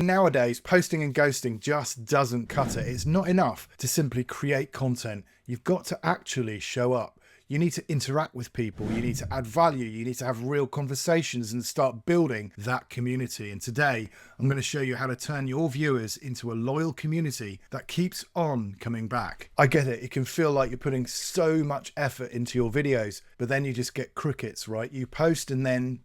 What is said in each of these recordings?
Nowadays, posting and ghosting just doesn't cut it. It's not enough to simply create content. You've got to actually show up. You need to interact with people. You need to add value. You need to have real conversations and start building that community. And today, I'm going to show you how to turn your viewers into a loyal community that keeps on coming back. I get it. It can feel like you're putting so much effort into your videos, but then you just get crickets, right? You post and then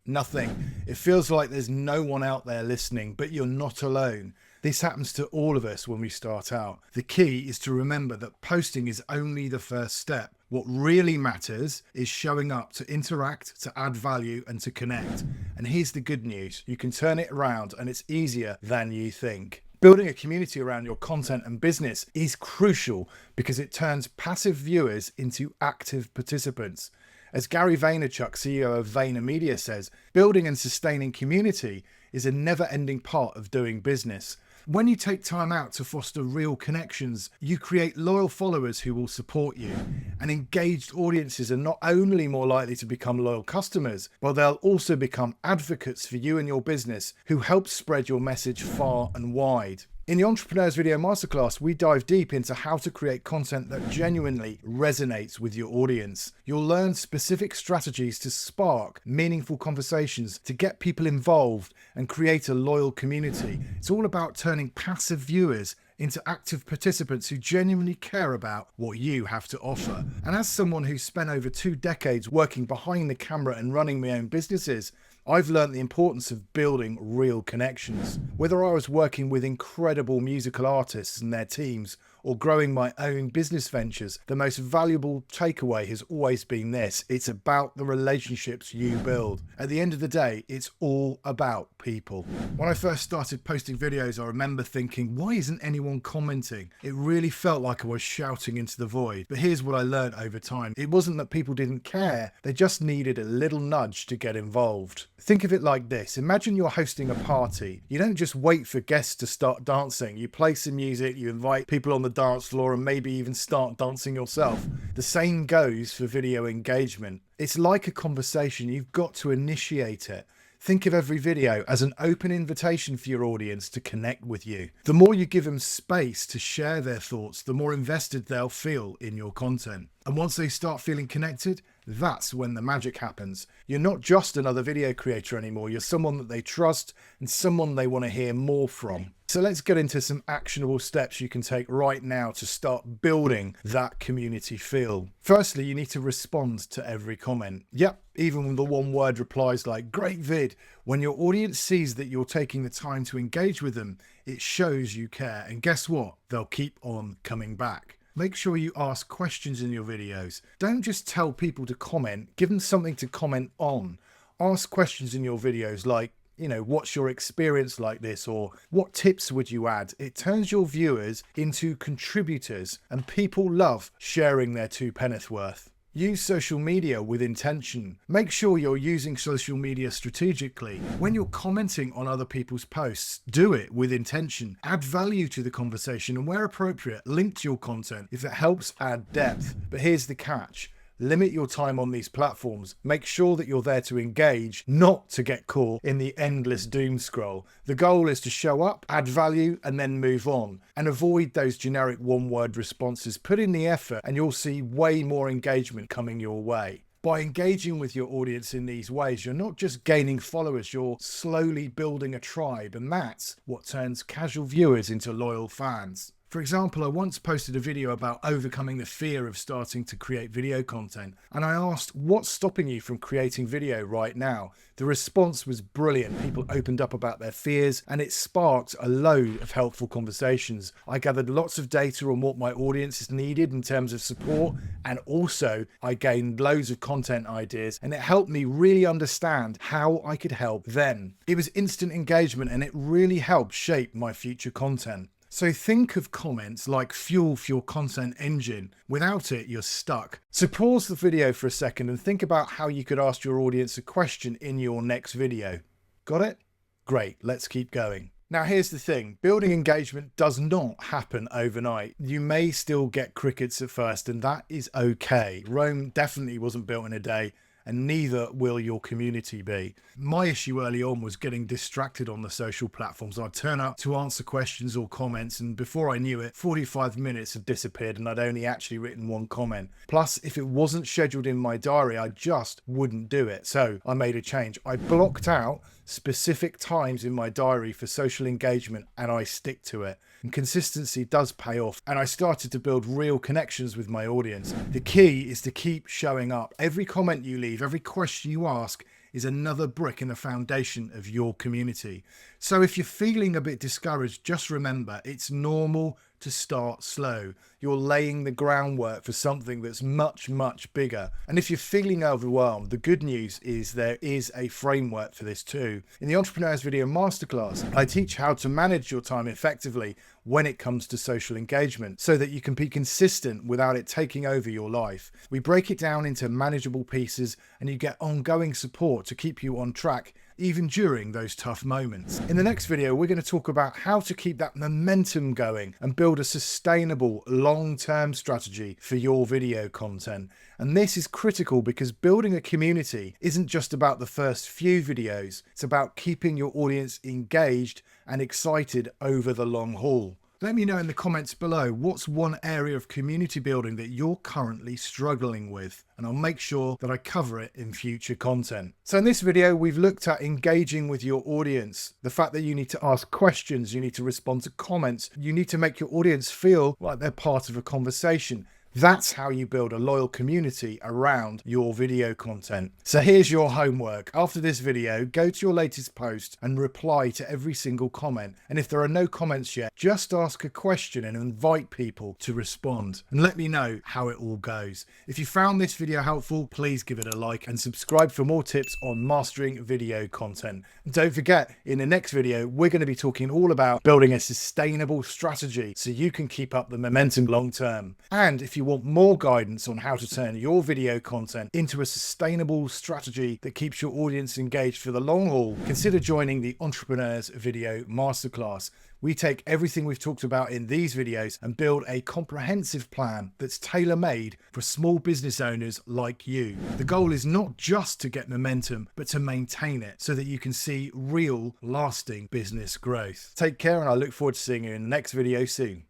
nothing. It feels like there's no one out there listening, but you're not alone. This happens to all of us when we start out. The key is to remember that posting is only the first step. What really matters is showing up to interact, to add value, and to connect. And here's the good news. You can turn it around, and it's easier than you think. Building a community around your content and business is crucial because it turns passive viewers into active participants. As Gary Vaynerchuk, CEO of VaynerMedia, says, building and sustaining community is a never-ending part of doing business. When you take time out to foster real connections, you create loyal followers who will support you. And engaged audiences are not only more likely to become loyal customers, but they'll also become advocates for you and your business who help spread your message far and wide. In the Entrepreneurs Video Masterclass, we dive deep into how to create content that genuinely resonates with your audience. You'll learn specific strategies to spark meaningful conversations, to get people involved and create a loyal community. It's all about turning passive viewers into active participants who genuinely care about what you have to offer. And as someone who's spent over 2 decades working behind the camera and running my own businesses, I've learned the importance of building real connections. Whether I was working with incredible musical artists and their teams or growing my own business ventures, the most valuable takeaway has always been this: it's about the relationships you build. At the end of the day, it's all about people. When I first started posting videos, I remember thinking, why isn't anyone commenting? It really felt like I was shouting into the void. But here's what I learned over time. It wasn't that people didn't care, they just needed a little nudge to get involved. Think of it like this. Imagine you're hosting a party. You don't just wait for guests to start dancing. You play some music, you invite people on the dance floor, and maybe even start dancing yourself. The same goes for video engagement. It's like a conversation. You've got to initiate it. Think of every video as an open invitation for your audience to connect with you. The more you give them space to share their thoughts, the more invested they'll feel in your content. And once they start feeling connected, that's when the magic happens. You're not just another video creator anymore. You're someone that they trust and someone they want to hear more from. So let's get into some actionable steps you can take right now to start building that community feel. Firstly, you need to respond to every comment. Yep, even the one-word replies like, great vid. When your audience sees that you're taking the time to engage with them, it shows you care. And guess what? They'll keep on coming back. Make sure you ask questions in your videos. Don't just tell people to comment, give them something to comment on. Ask questions in your videos like, what's your experience like this? Or what tips would you add? It turns your viewers into contributors, and people love sharing their 2 penneth worth. Use social media with intention. Make sure you're using social media strategically. When you're commenting on other people's posts, do it with intention. Add value to the conversation, and where appropriate, link to your content if it helps add depth. But here's the catch. Limit your time on these platforms. Make sure that you're there to engage, not to get caught in the endless doom scroll. The goal is to show up, add value, and then move on. And avoid those generic one-word responses. Put in the effort and you'll see way more engagement coming your way. By engaging with your audience in these ways, you're not just gaining followers, you're slowly building a tribe. And that's what turns casual viewers into loyal fans. For example, I once posted a video about overcoming the fear of starting to create video content, and I asked, what's stopping you from creating video right now? The response was brilliant. People opened up about their fears, and it sparked a load of helpful conversations. I gathered lots of data on what my audiences needed in terms of support, and also I gained loads of content ideas, and it helped me really understand how I could help them. It was instant engagement, and it really helped shape my future content. So think of comments like fuel for your content engine. Without it, you're stuck. So pause the video for a second and think about how you could ask your audience a question in your next video. Got it? Great, let's keep going. Now here's the thing, building engagement does not happen overnight. You may still get crickets at first, and that is okay. Rome definitely wasn't built in a day, and neither will your community be. My issue early on was getting distracted on the social platforms. I'd turn up to answer questions or comments, and before I knew it, 45 minutes had disappeared and I'd only actually written one comment. Plus, if it wasn't scheduled in my diary, I just wouldn't do it. So I made a change. I blocked out specific times in my diary for social engagement and I stick to it. And consistency does pay off. And I started to build real connections with my audience. The key is to keep showing up. Every comment you leave, every question you ask is another brick in the foundation of your community. So if you're feeling a bit discouraged, just remember it's normal to start slow. You're laying the groundwork for something that's much, much bigger. And if you're feeling overwhelmed, the good news is there is a framework for this too. In the Entrepreneurs Video Masterclass, I teach how to manage your time effectively when it comes to social engagement so that you can be consistent without it taking over your life. We break it down into manageable pieces and you get ongoing support to keep you on track even during those tough moments. In the next video, we're going to talk about how to keep that momentum going and build a sustainable long-term strategy for your video content. And this is critical because building a community isn't just about the first few videos. It's about keeping your audience engaged and excited over the long haul. Let me know in the comments below what's one area of community building that you're currently struggling with, and I'll make sure that I cover it in future content. So in this video, we've looked at engaging with your audience, the fact that you need to ask questions, you need to respond to comments, you need to make your audience feel like they're part of a conversation. That's how you build a loyal community around your video content. So here's your homework. After this video, go to your latest post and reply to every single comment. And if there are no comments yet, just ask a question and invite people to respond. And let me know how it all goes. If you found this video helpful, please give it a like and subscribe for more tips on mastering video content. And don't forget, in the next video, we're going to be talking all about building a sustainable strategy so you can keep up the momentum long term. And if you want more guidance on how to turn your video content into a sustainable strategy that keeps your audience engaged for the long haul, consider joining the Entrepreneurs Video Masterclass. We take everything we've talked about in these videos and build a comprehensive plan that's tailor-made for small business owners like you. The goal is not just to get momentum, but to maintain it so that you can see real, lasting business growth. Take care, and I look forward to seeing you in the next video soon.